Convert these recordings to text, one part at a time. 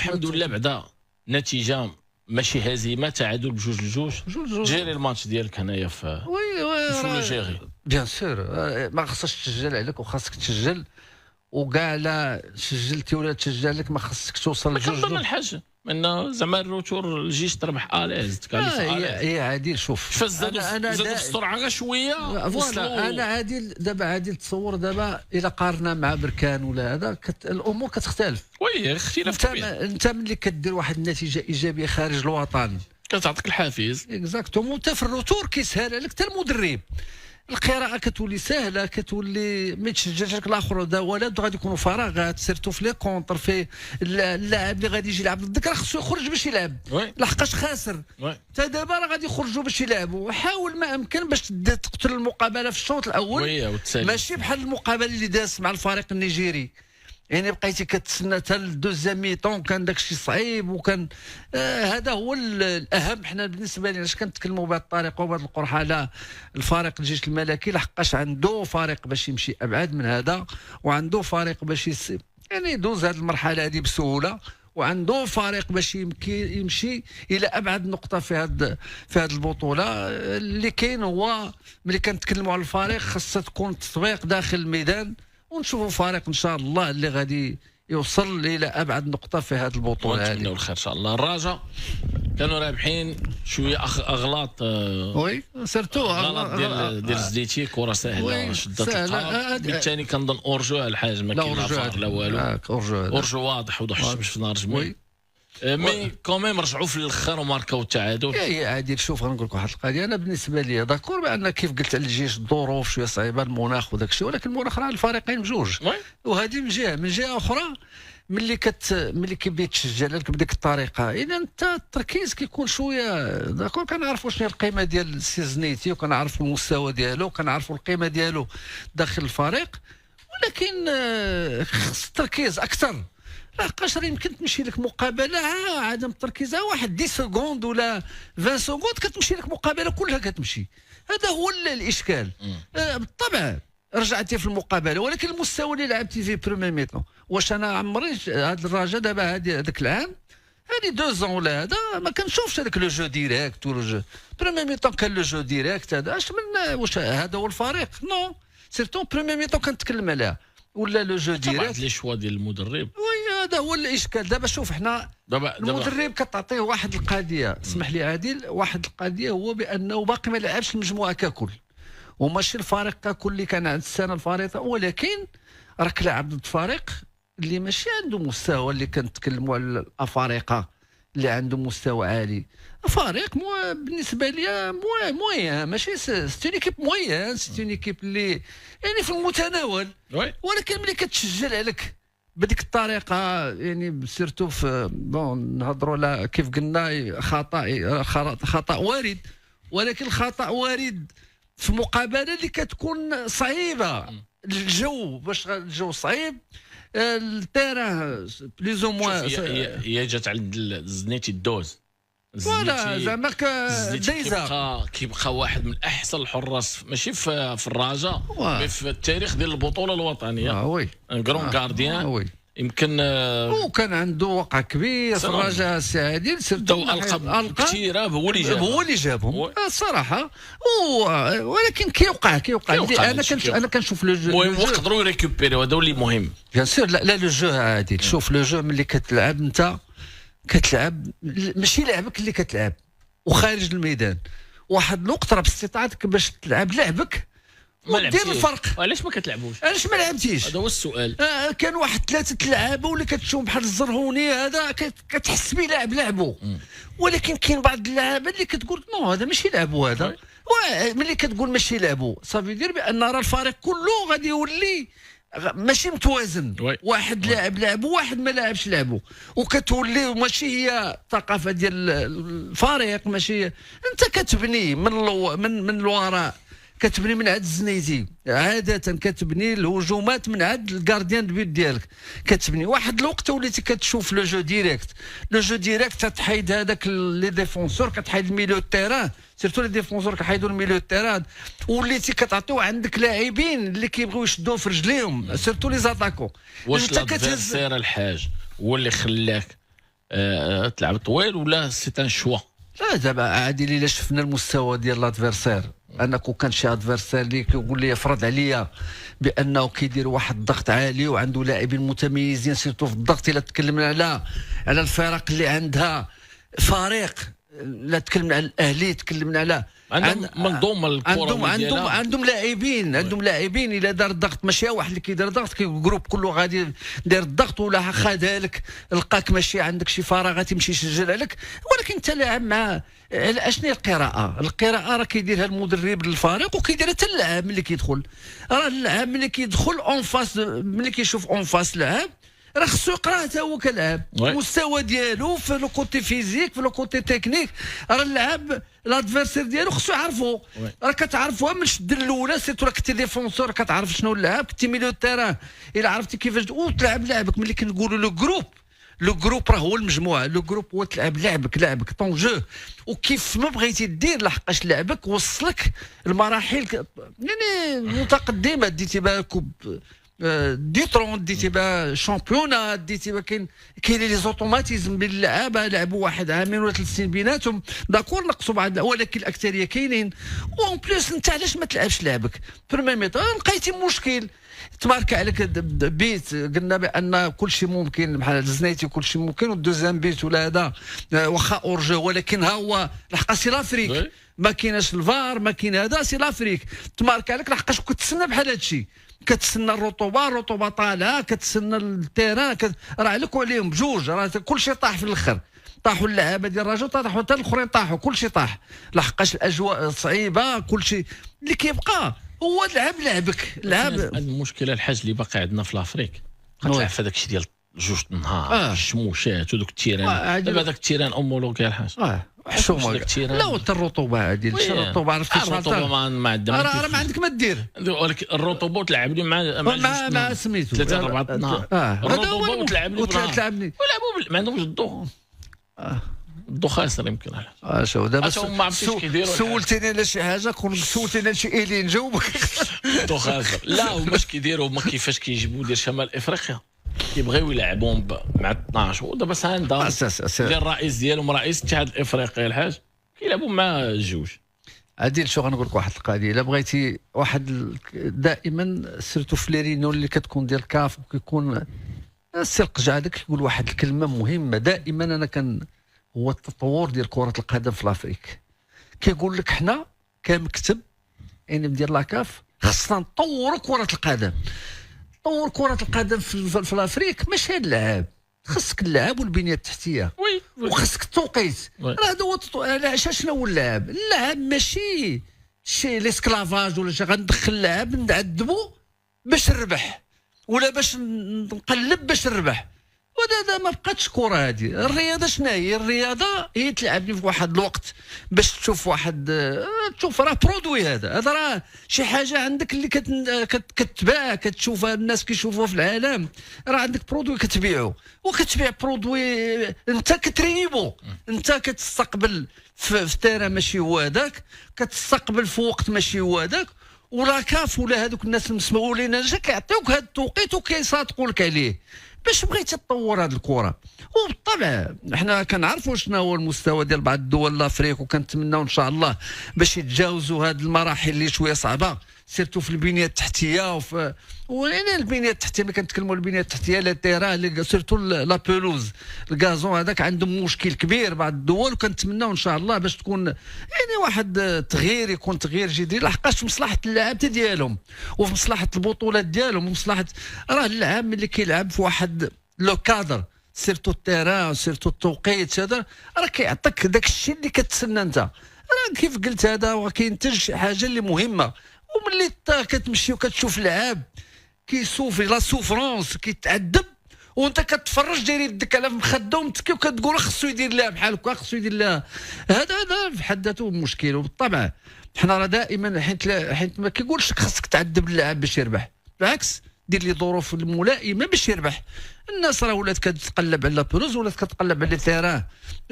الحمد لله بعدا نتيجه ماشي هزيمه، تعادل بجوج لجوج. جيري الماتش ديالك هنايا في شو لو جيري بيان سور. ما خصكش تسجل عليك وخاصك تسجل، وكاع لا سجلتي ولا تسجل لك ما خصك توصل لجوج. كنظن الحاجه ان زعما الروتور الجيش تربح اليز تكاليف هي عادل. شوف فاش زادوا السرعه غير شويه. فوالا انا عادل دابا عادل تصور دابا الا قارنا مع بركان ولا هذا الامور كتختلف. وي اختلاف كبير. انت ملي كدير واحد النتيجه ايجابيه خارج الوطن كتعطيك الحافز اكزاكتومون. انت في الروتور كيسهل عليك حتى المدرب، القراءه كتولي سهله، كتولي ما تشجعش لك الاخر هذا ولد غادي يكونوا فراغات سيرتو في لي كونتر. في اللاعب اللي غادي يجي يلعب ضدك راه خصو يخرج باش يلعب، لحقاش خاسر. حتى دابا راه غادي يخرجوا باش يلعبوا. حاول ما امكن باش تقتل المقابله في الشوط الاول، ماشي بحال المقابله اللي داز مع الفريق النيجيري. يعني بقيتي كتسنى حتى الدوزيام ميطون، كان داكشي صعيب وكان هذا هو الاهم. حنا بالنسبه لنا اش كنتكلموا بهذه الطريقه وبهذه القرحه على الفريق الجيش الملكي، لحقاش عنده فريق باش يمشي ابعد من هذا، وعنده فريق باش يعني يدوز هذه المرحله هذه بسهوله، وعنده فريق باش يمشي الى ابعد نقطه في هذه البطوله. اللي كاين هو ملي كنتكلموا على الفريق خاصها تكون التطبيق داخل الميدان، ونشوفوا فريق ان شاء الله اللي غادي يوصل الى ابعد نقطه في هذه البطوله. نتمنوا الخير ان شاء الله. الرجاء كانوا رابحين شويه اغلاط. وي سيرتو اغلاط ديال زديتي، كره سهله شدت القاع. بالثاني كنظن اورجو الحاج ما كاين لا فار لا والو. اورجو واضح وضوح الشمس في نهار جميل. مي كوميم رجعوا في الاخر وماركاو التعادل. يا عادل شوف غنقول لك واحد القضيه. انا بالنسبه لي داكور بان كيف قلت على الجيش الظروف شويه صعيبه، المناخ وداك الشيء، ولكن المناخ راه الفريقين بجوج. وهذه من جهه اخرى ملي كيبدا تسجل لك بديك الطريقه، اذا انت التركيز كيكون شويه داكور. كنعرفوا شنو القيمه ديال سيزنيتي، وكنعرفوا المستوى ديالو، وكنعرفوا القيمه ديالو داخل الفريق، ولكن خص التركيز اكثر. لحقاش يمكن تمشي لك مقابله عدم التركيز واحد 10 سكوند ولا 20 سكوند كتمشي لك مقابله كلها كتمشي. هذا هو الاشكال. بالطبع رجعتي في المقابله، ولكن المستوى اللي لعبتي فيه بريمي ميطون، واش انا عمري هذا الرجاء دابا هذاك العام هذه 2 ولا هذا ما كنشوفش هذاك لو جو ديريكت ولا جو بريمي ميطون. كان لو جو ديريكت هذا اش من واش هذا هو الفريق؟ نو سيرتو بريمي ميطون كنتكلم عليها ولا لو جو ديريكت. لي شوا ديال المدرب هذا هو الاشكال. دابا شوف حنا المدرب كتعطيه واحد القضيه، اسمح لي عادل، واحد القضيه هو بانه باقي ما لعبش المجموعه ككل، وماشي الفريق ككل اللي كان عند السنه الفريطه، ولكن راك لاعب ضد فريق اللي ماشي عنده مستوى. اللي كنتكلموا على الافارقه اللي عنده مستوى عالي، فريق بالنسبه لي موين، ماشي سيتي ايكيب موين، سيتي ايكيب اللي يعني في المتناول. ولكن ملي كتسجل عليك بديك الطريقه، يعني سيرتو في بون نهضروا على كيف قلنا خطا وارد، ولكن الخطا وارد في مقابله اللي كتكون صعيبه. الجو باش الجو صعيب، التيران بليزو موان. هي جات عند الزنيتي الدوز. فوالا زعما دايزه كيبقى واحد من احسن الحراس ماشي في الرجاء، مي في التاريخ ديال البطوله الوطنيه. وي كرون كارديان يمكن. وكان عنده وقع كبير في الرجاء السعيدين، سيرتو القاب كثيره هو اللي جابهم الصراحه. ولكن كيوقع انا كنشوف لو جو يقدروا يريكوبيريو، هذا اللي مهم بيان سور. لا لو جو عادي، شوف لو جو ملي كتلعب انت كتلعب ماشي لعبك اللي كتلعب، وخارج الميدان واحد الوقت راه باستطاعتك باش تلعب لعبك ودير الفرق. علاش ما كتلعبوش؟ علاش ما لعبتيش؟ هذا هو السؤال. كان واحد 3 لعابه ولا كتشوف بحال الزرهوني هذا كتحس به لاعب لعبوا، ولكن كاين بعض اللعابه اللي كتقول نو هذا ماشي لعبوا. هذا ملي كتقول ماشي لعبوا صافي دير بان راه الفريق كله غادي يولي ماشي متوازن. واحد لاعب لعبه واحد ما لاعبش لعبه، وكتولي ماشي هي الثقافه ديال الفريق. ماشي انت كتبني من الوراء، كتبني من عند الزنيتي عاده، كتبني الهجومات من عند الكارديان بيوت ديالك، كتبني واحد الوقت وليتي كتشوف لو جو ديريكت تحيد هذاك لي ديفونسور، كتحيد الميليو تيران، سيرتو لي ديفونسور كيحيدوا الميليو تيران، وليتي كتعطيو عندك لاعبين اللي كيبغيو يشدوه في رجليهم، سيرتو لي زاتاكو. واش الادفيرسير الحاج هو اللي خلاك تلعب طويل ولا سي ان شوا؟ لا دابا عادي الا شفنا المستوى ديال لادفيرسير، انا كون كان شي ادفيرسير اللي كيقول لي فرض عليا بانه كيدير واحد الضغط عالي وعنده لاعبين متميزين سيرتو في الضغط، الا تكلمنا على الفرق اللي عندها فريق، لا تكلمنا على الاهلي، تكلمنا على عندهم منظومه الكره، عندهم لاعبين الا دار الضغط ماشي واحد اللي كيدير ضغط كيجروب كله غادي دير الضغط، ولا خادها لك لقاك ماشي عندك شي فراغات يمشي يسجلها لك. ولكن انت لاعب مع اشنو القراءه راه كيديرها المدرب للفريق وكيديرها حتى اللاعب ملي كيدخل. راه اللاعب ملي كيدخل اون فاس، ملي كيشوف اون فاس لاعب راه خصو يقرا حتى هو كلاعب المستوى ديالو في لو كوتي فيزيك في لو كوتي تكنيك. راه اللاعب الادفيرسير ديالو خصو يعرفو، راه كتعرفوها من الشد الاولى، سيرتو راه كنتي ديفونسور كتعرف شنو اللاعب، كنتي ميليو تيران الا عرفتي كيفاش تلعب لعبك. ملي كنقولوا لو جروب راه هو المجموعه، لو جروب هو تلعب لعبك طون جو، وكيف ما بغيتي دير لحقاش لعبك وصلك المراحل يعني متقدمه، ديتي بها كوب ديترون، ديتي بها شامبيونات، ديتي بها كاين لي زوتوماتيزم بين اللعابه لعبوا واحد عامين ولا 3 سنين بيناتهم داكور نقصوا بعض، ولكن الاكثريه كاينين. وان بليس انت علاش ما تلعبش لعبك بريمير ميطون؟ لقيتي مشكل تمارك عليك بيت، قلنا بان كل شيء ممكن بحال الزنيتي كل شيء ممكن، والدوزيام بيت ولا هذا واخا اورجو، ولكن ها هو لحقا سي لافريك ما كايناش الفار، ما كاين هذا سي لافريك تمارك عليك لحقاش كتسنى بحال هذا الشيء، كتسنى الرطوبه طالعه، كتسنى التيران راه عليك وعليهم بجوج، راه كل شيء طاح في الاخر، طاحوا اللعابه ديال الرجاء طاحوا حتى الاخرين طاحوا، كل شيء طاح لحقاش الاجواء صعيبه، كل شيء اللي كيبقى هو لعبك. المشكله الحاج اللي باقي عندنا في لافريك كتلعب في هذاك الشيء ديال جوج النهار الشموشات ودوك التيران، دابا هذاك التيران امولوك يا الحاج حشومه لا حتى الرطوبه هذه الرطوبه عرفتي الرطوبه ما عندها راه ما عندك ما دير، ولكن الرطوبه تلعب لي مع سميتو 3 4 النهار الرطوبه وتلعب لي وتلعبني ولعبوا ما عندهمش الضوء، الضوء خاسر يمكن. شوف دابا سولتيني على شي حاجه، سولتيني على شي ايلي نجاوبك. الضوء خاسر لا هما اش كيديروا، هما كيفاش كيجيبوا ديال شمال افريقيا كيبغيو يلعبوهم مع 12 ودابا ساندا ديال الرئيس ديالهم رئيس الاتحاد الافريقي الحاج كيلعبوا مع الجوج. عادل شو غنقول لك واحد القضيه، الا بغيتي واحد دائما سيرتو في لي رينيون اللي كتكون ديال كاف وكيكون السي القجعدك كيقول واحد الكلمه مهمه دائما انا هو التطور ديال كره القدم في لافريك. كيقول لك حنا كمكتب يعني ديال لاكاف خصنا نطوروا كره القدم، طور كره القدم في لافريك ماشي هاد اللعاب، خصك اللعاب والبنيه التحتيه وخصك التوقيت. راه هذا هو علاش شنو هو اللعاب؟ اللعاب ماشي شي ليسكلافاج ولا شي غندخل اللعاب نعذبو باش نربح ولا باش نقلب باش نربح، وهذا ما بقاتش كره. هذه الرياضه شنو هي؟ الرياضه هي تلعبني في واحد الوقت باش تشوف واحد تشوف راه برودوي، هذا راه شي حاجه عندك اللي كتباع كتشوفها الناس كيشوفوها في العالم، راه عندك برودوي كتبيعه وكتبيع برودوي انت كتريبو، انت كتستقبل في تيرا ماشي هو هذاك، كتستقبل في وقت ماشي هو هذاك، ولا كاف ولا هذوك الناس المسؤولين كيعطيوك هذا التوقيت وكيصادقوا لك عليه باش بغيتي تطور هذه الكره. وبالطبع حنا كنعرفوا شنو هو المستوى ديال بعض الدول الافريق، وكنتمناو ان شاء الله باش يتجاوزوا هذه المراحل اللي شويه صعبه سيرتو في البنيه التحتيه ولين البنيه التحتيه ملي كنتكلموا البنيه التحتيه لا تيرا سيرتو لا بيلوز الكازون هذاك عندهم مشكل كبير بعض الدول، وكنتمناو ان شاء الله باش تكون يعني واحد التغيير يكون تغيير جديد لحقاش في مصلحه اللاعب ديالهم وفي مصلحه البطولات ديالهم ومصلحه راه اللاعب ملي كيلعب في واحد لو كادر سيرتو التيران سيرتو التوقيت هذا راه كيعطيك داك الشيء اللي كتسنى انت. راه كيف قلت هذا وكينتج حاجه اللي مهمه، وملي كتمشي وكتشوف لعاب كيسوفي لا سوفرونس كيتعذب وانت كتفرج داير يدك على مخده ومتكي وكتقول خصو يدير لها بحال هكا خصو يدير لها هذا في حد ذاته مشكل. وبالطبع حنا راه دائما حيت ما كيقولش خصك تعذب اللاعب باش يربح، بالعكس دير لي ظروف الملائمه باش يربح. الناس راه ولات كتقلب على لابروز، ولات كتقلب على التيران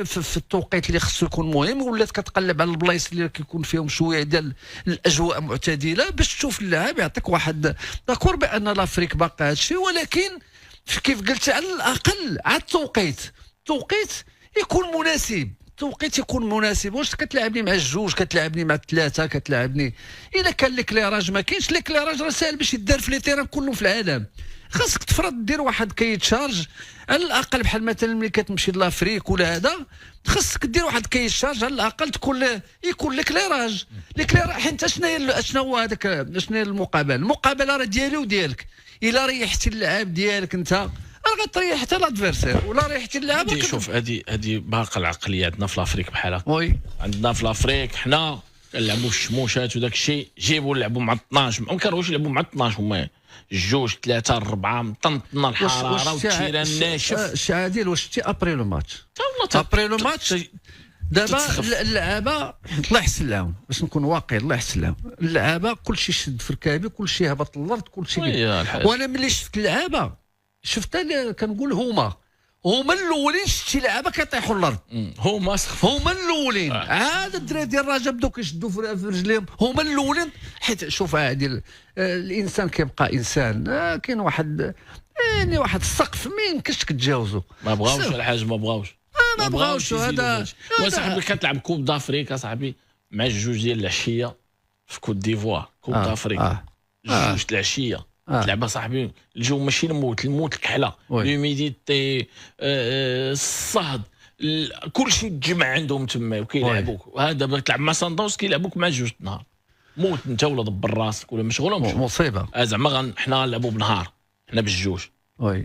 في التوقيت اللي خصو يكون مهم، ولات كتقلب على البلايص اللي كيكون فيهم شويه ديال الاجواء معتدله باش تشوف اللاعب يعطيك واحد داكور بان لافريك باقا هادشي، ولكن كيف قلت على الاقل على التوقيت التوقيت يكون مناسب، التوقيت يكون مناسب. واش كتلعبني مع الجوج، كتلعبني مع الثلاثه، كتلعبني الا كان ليكليراج ما كاينش ليكليراج راه ساهل باش يدار في لي تيران كله في العالم. خاصك تفرض دير واحد كيتشارج على الاقل، بحال مثلا ملي كتمشي لافريك ولا هذا خاصك دير واحد كيتشارج على الاقل يكون ليكليراج. حيت شنو هو هذاك، شنو هي المقابله راه ديالي وديالك. الا ريحتي اللعاب ديالك انت راه غتريح حتى لادفيرسير، ولا ريحتي اللعاب. شوف هذه باقا العقليه عندنا في لافريك بحال هكا. وي عندنا في لافريك حنا كنلعبوا الشموشات وداك الشيء، جيبوا نلعبوا مع 12، ما كنروحوش نلعبوا مع 12 هما جوج 3 4 مطنطنا الحراره والتيران ناشف. الشعاديل واش شتي ابري لو ماتش؟ ابري لو ماتش دابا اللعابه الله يحسن لهم، باش نكون واقعي الله يحسن لهم، اللعابه كلشي شد في ركابي، كلشي هبط للارض، كلشي. وانا ملي شفت اللعابه شفت كنقول هما الاولين شتي لعابه كيطيحوا للارض، هما الاولين. عاد الدراري ديال الرجاء بداو كيشدوا في رجليهم، هما الاولين. حيت شوف عادي الانسان كيبقى انسان، كاين واحد يعني واحد السقف ما يمكنش تتجاوزه. ما بغاوش الحاج، ما بغاوش هذا. وصاحبي كتلعب كوب دافريك اصاحبي مع الجوج ديال العشيه في كوت ديفوار، كوب دافريك جوج العشيه تلعب صاحبي. الجو ماشي الموت الكحله، لوميديتي، الصهد، كلشي تجمع عندهم تما وكيلعبوك. وهذا دابا تلعب مع ساندوس كيلعبوك مع جوج النهار، موت انت ولا دبر راسك ولا مشغول مصيبه. زعما حنا نلعبوا بنهار حنا بالجوج.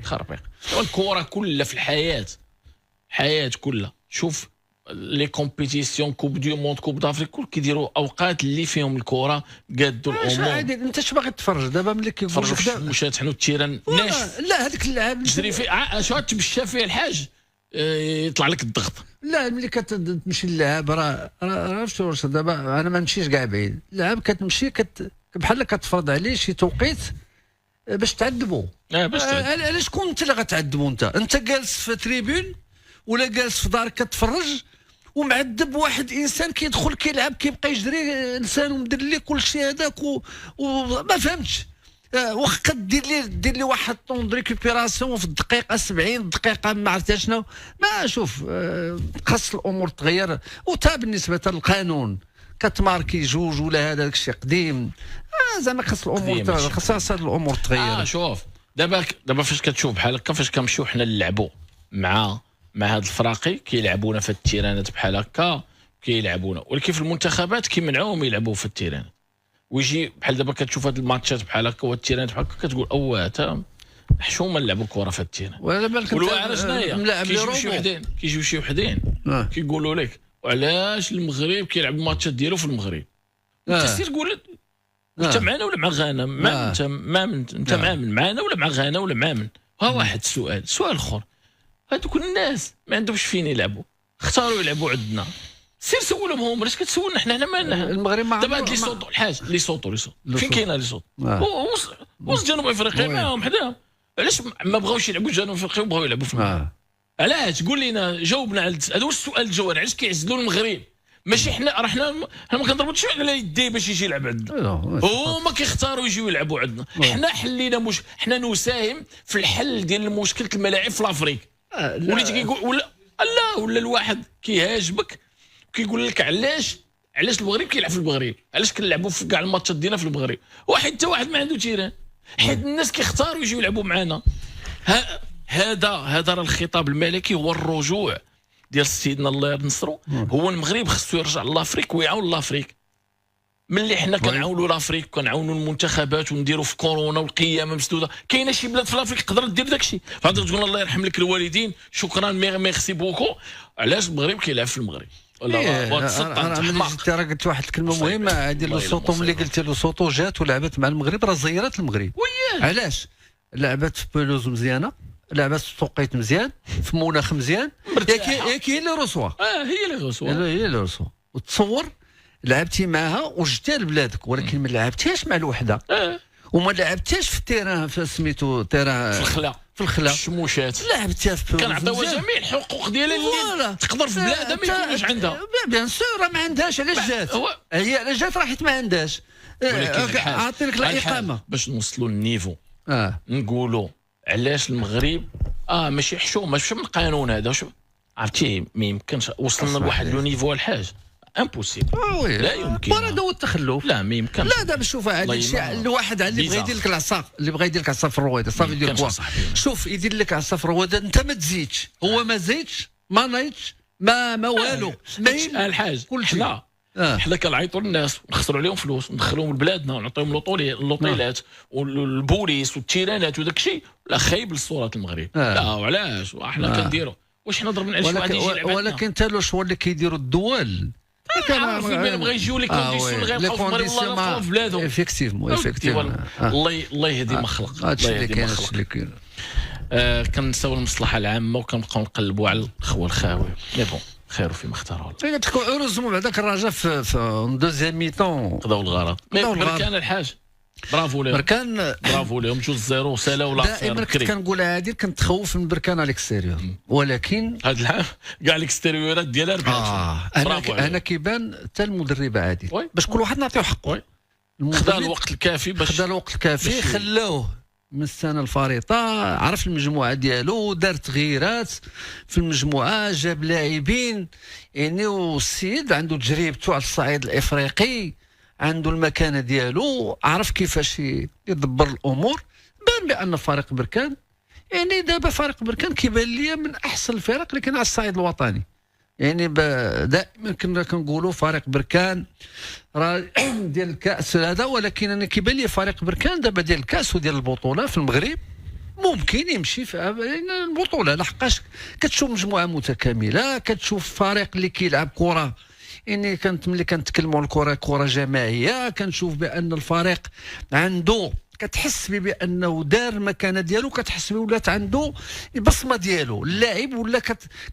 خربيق الكره كلها في الحياه كلها. شوف لي كومبيتيسيون كوب دو موند كوب دافريك كل كيديروا اوقات اللي فيهم الكره قادوا الامور. عادي انت اش باغي تفرج دابا ملي كيقول لك مشات حنو التيران ناشف. لا هذيك اللعب تجري فيه شو تمشى فيه الحاج يطلع لك الضغط. لا ملي كتمشي اللعب راه شوف دابا انا ما نمشيش كاع بعيد. اللعب كتمشي بحال كتفرض عليه شي توقيت باش تعذبوا. علاش شكون انت اللي غتعذبوا؟ انت جالس في تريبون ولا جالس في دارك كتفرج ومعذب واحد انسان كيدخل كيلعب كيبقى يجري لسانه مدلي كل شيء هذاك وما فهمتش. واخا دير لي واحد طون دو ريكوبيراسيون في الدقيقه 70 الدقيقه ما عرفتها شنو. ما شوف خاص الامور تغير. وتا بالنسبه للقانون كتماركي جوج ولا هذا الشيء قديم. زعما خاص الامور خاص الامور تغير. شوف دابا فاش كتشوف بحال هكا فاش كنمشيو حنا نلعبوا مع هاد الفراقي كيلعبونا في التيرانات بحال هكا كيلعبونا، ولكن في المنتخبات كيمنعوهم يلعبوا في التيران. ويجي بحال دابا كتشوف هاد الماتشات بحال هكا والتيرانات بحال هكا كتقول تا حشومه نلعبوا الكره في التيران. والواعره شناهي كيجيو شي وحدين كيقولوا لك وعلاش المغرب كيلعب الماتشات ديالو في المغرب. انت سير تقول انت معنا ولا مع غانا؟ انت معنا ولا مع غانا ولا مع من؟ ها واحد السؤال اخر. هذوك الناس ما عندهمش فين يلعبوا، اختاروا يلعبوا عندنا. سير سولهم هما، علاش كتسولنا حنا مالنا؟ المغرب ما دابا هاد لي صوتو الحاج لي صوتو فين كاينه لي صوتو؟ وسط جنوب افريقيا معاهم حداهم. علاش ما بغاوش يلعبوا جنوب افريقيا وبغاو يلعبوا في المغرب؟ علاش؟ قول لنا جاوبنا على هذا هو السؤال الجوهري. علاش كيعزلوا المغرب؟ ماشي حنا ما كنضربوش على يديه باش يجي يلعب عندنا، هما كيختاروا يجيو يلعبوا عندنا. حنا حلينا حنا نساهم في الحل ديال مشكله الملاعب في الافريق. وليت كيقول ولا الواحد كيهاجمك كيقول لك علاش المغرب كيلعب في المغرب، علاش كنلعبوا في كاع الماتشات ديالنا في المغرب، حتى واحد ما عنده تيران. حيت الناس كيختاروا يجيو يلعبوا معنا. هذا راه الخطاب الملكي هو الرجوع ديال سيدنا الله ينصرو. هو المغرب خصو يرجع لافريك ويعاون لافريك. ملي حنا كنعاونوا لافريك وكنعاونوا المنتخبات ونديروا في كورونا والقيامه مسدوده، كاينه شي بلاد في لافريك تقدر دير داكشي. فهاد تقول الله يرحم لك الوالدين شكرا ميرسي بوكو. علاش المغرب كيلعب في المغرب؟ انا ملي جيت راه قلت واحد الكلمه مهمه عادي. لو سوطو ملي قلت له سوطو جات ولعبت مع المغرب راه زيرات المغرب. علاش؟ لعبت في بلوز مزيانه، لعبت في توقيت مزيان، في مناخ مزيان. هي اللي رسوه هي اللي رسوه وتصور لعبتي معها وجدتها لبلادك، ولكن ما لعبتيهاش مع الوحده وما لعبتيهاش في التيران في سميتو تيران في الخلا الشموشات. لعبتيها في كنعطيوها جميع الحقوق ديالها اللي تقدر في بلادها ما يكونش عندها. بيان سور ما عندهاش. علاش جات؟ هي علاش جات؟ راه حيت ما عندهاش. عاطي لك الاقامه باش نوصلوا للنيفو. نقولوا علاش المغرب ماشي حشومه، ماشي من القانون هذا. عرفتي ما يمكنش وصلنا لواحد لو نيفو الحاج امبوسيبل. لا يمكن هذا هو التخلف. لا ما يمكنش. لا دابا شوف هذا الشيء الواحد اللي بغى يدير لك العصا في الرويضه صافي يدير كوا. شوف يدير لك عصا في الرويضه انت ما تزيدش هو ما زيدش ما نايضش ما والو ما الحاج حنا كنعيطوا للناس ونخسروا عليهم فلوس وندخلوهم لبلادنا ونعطيهم لوطيلات والبوليس والتيرانات وداك الشيء. لا خايب للصوره المغرب. لا وعلاش حنا كنديروا واش حنا ضربنا على شي واحد يجي يلعب. ولكن حتى لو شغل اللي كيديروا الدول بغا يجيو لي كونديسيون غير يبقاو في المغرب والله في بلادهم. افيكتيفمون الله يهدي ما خلق. هادشي اللي كاين هادشي اللي كاين. كنساو المصلحه العامه وكنبقاو نقلبوا على الخوه الخاوي. مي بون خير فيما اختاروا. تكون اوروزمون بعداك الرجاء في دوزيام ميطون قضاو الغرض. بركان الحاج برافو لهم. برافو لهم 2-0 سالاو لا دائما كنت كنقولها هذه كنت تخوف من بركان على الاكستيريور ولكن هذا العام كاع الاكستيريورات ديالها انا كيبان حتى المدرب عادي باش كل واحد نعطيو حقه. خدا الوقت الكافي خلاوه من السنه الفارطه عرف المجموعه ديالو دار تغييرات في المجموعه جاب لاعبين يعني والسيد عنده تجربته على الصعيد الافريقي عنده المكانه ديالو عرف كيفاش يدبر الامور. بان بان فريق بركان يعني دابا فريق بركان كيبان ليا من احسن الفرق اللي كاين على الصعيد الوطني. يعني دائما كنا كنقولوا فريق بركان راه ديال الكاس هذا ولكن انا كيبان لي فريق بركان دابا ديال الكاس وديال البطوله في المغرب ممكن يمشي في البطوله لحقاش كتشوف مجموعه متكامله كتشوف فريق اللي كيلعب كره يعني ملي كنتكلموا على الكره جماعيه كنشوف بان الفريق عنده كتحس بانه دار المكانه ديالو كتحس ولات عنده البصمه ديالو اللاعب ولا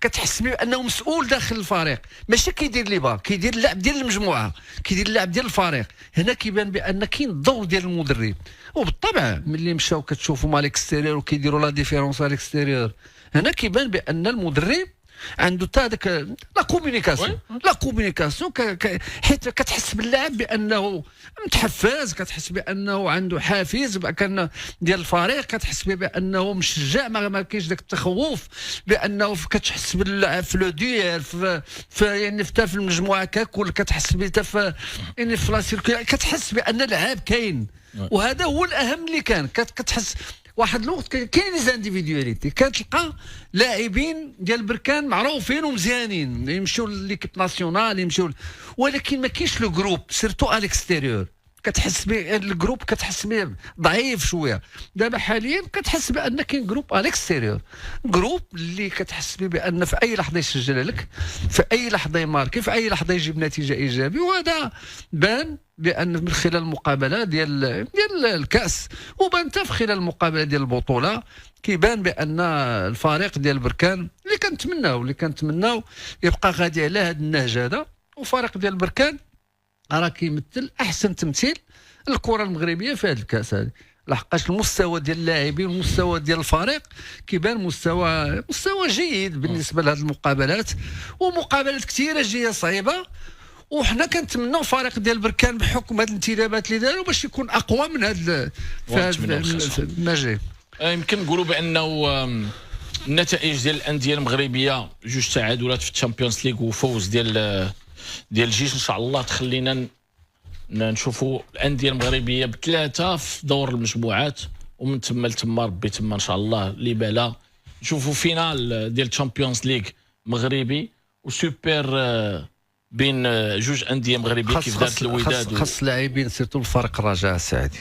كتحس بانه مسؤول داخل الفريق ماشي كيدير لي با كيدير اللعب ديال المجموعه كيدير اللعب ديال الفريق. هنا كيبان بان كاين الدور ديال المدرب وبالطبع ملي مشاو كتشوفوا مع الاكستيريور وكيديروا لا ديفيرونس على الاكستيريور هنا كيبان بان المدرب عنده حتى هذاك لا كومونيكاسيون حيت كتحس باللاعب بانه متحفز كتحس بانه عنده حافز كان ديال الفريق كتحس بانه مشجع ما كاينش داك التخوف بانه كتحس باللاعب في لو ديال في يعني في المجموعه ككل كتحس حتى يعني في لا كتحس بان اللعاب كاين وهذا هو الاهم اللي كان كتحس واحد الوقت كاين لي زانديفيدواليتي كتلقى لاعبين ديال بركان معروفين ومزيانين يمشيو ليكيب ناسيونال يمشيو ولكن ما كاينش لو جروب سيرتو على الاكستيريور كتحس بالجروب كتحس به ضعيف شويه. دابا حاليا كتحس بان كاين جروب على الاكستيريور جروب اللي كتحس به بان في اي لحظه يسجل لك في اي لحظه يماركي في اي لحظه يجيب نتيجه ايجابيه وهذا بان بان من خلال المقابله ديال الكاس وبان حتى في خلال المقابله ديال البطوله كيبان بان الفريق ديال بركان اللي كنتمناو يبقى غادي على هذا النهج هذا وفريق ديال بركان راه كيمثل احسن تمثيل الكره المغربيه في هذا الكاس هذه لحقاش المستوى ديال اللاعبين والمستوى ديال الفريق كيبان مستوى جيد بالنسبه لهذه المقابلات ومقابلات كثيره جايه صعيبه وحنا كنتمناو فريق ديال بركان بحكم هذه الانتدابات اللي داروا باش يكون اقوى من هذا ما جاي. يمكن نقولوا بانه النتائج ديال الانديه المغربيه 2 تعادلات في الشامبيونز ليغ وفوز ديال الجيش ان شاء الله تخلينا نشوفوا الانديه المغربيه ب3 في دور المجموعات ومن تما لتما ربي تما ان شاء الله اللي بالا نشوفوا فينال ديال الشامبيونز ليغ مغربي وسوبر بين 2 انديه مغربيه كيف دارت الوداد خاص لاعبين سيرتو الفريق الرجاء السعدي